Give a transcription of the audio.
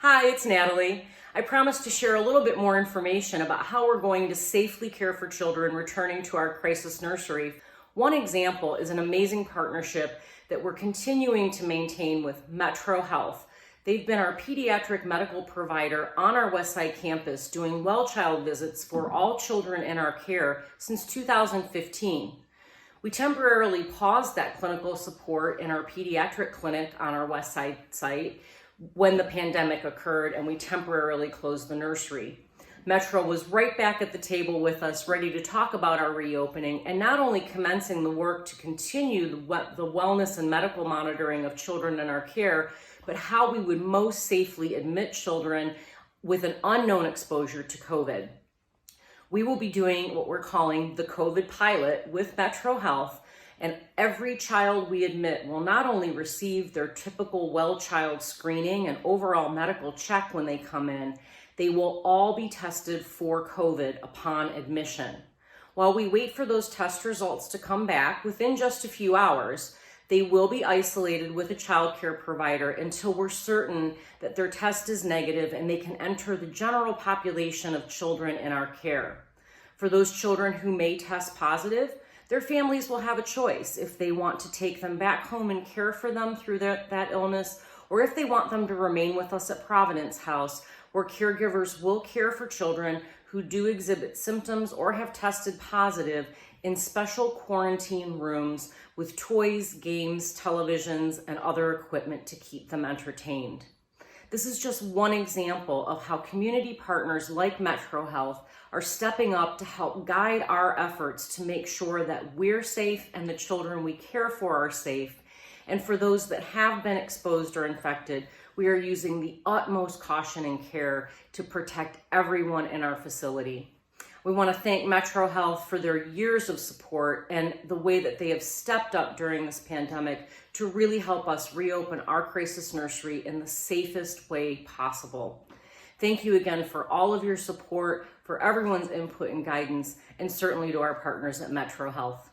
Hi, it's Natalie. I promised to share a little bit more information about how we're going to safely care for children returning to our crisis nursery. One example is an amazing partnership that we're continuing to maintain with MetroHealth. They've been our pediatric medical provider on our Westside campus doing well child visits for all children in our care since 2015. We temporarily paused that clinical support in our pediatric clinic on our Westside site when the pandemic occurred, and we temporarily closed the nursery. Metro was right back at the table with us, ready to talk about our reopening and not only commencing the work to continue the wellness and medical monitoring of children in our care, but how we would most safely admit children with an unknown exposure to COVID. We will be doing what we're calling the COVID pilot with MetroHealth, and every child we admit will not only receive their typical well child screening and overall medical check when they come in, they will all be tested for COVID upon admission. While we wait for those test results to come back within just a few hours, they will be isolated with a child care provider until we're certain that their test is negative and they can enter the general population of children in our care. For those children who may test positive, their families will have a choice if they want to take them back home and care for them through that illness, or if they want them to remain with us at Providence House, where caregivers will care for children who do exhibit symptoms or have tested positive in special quarantine rooms with toys, games, televisions, and other equipment to keep them entertained. This is just one example of how community partners like MetroHealth are stepping up to help guide our efforts to make sure that we're safe and the children we care for are safe. And for those that have been exposed or infected, we are using the utmost caution and care to protect everyone in our facility. We want to thank MetroHealth for their years of support and the way that they have stepped up during this pandemic to really help us reopen our crisis nursery in the safest way possible. Thank you again for all of your support, for everyone's input and guidance, and certainly to our partners at MetroHealth.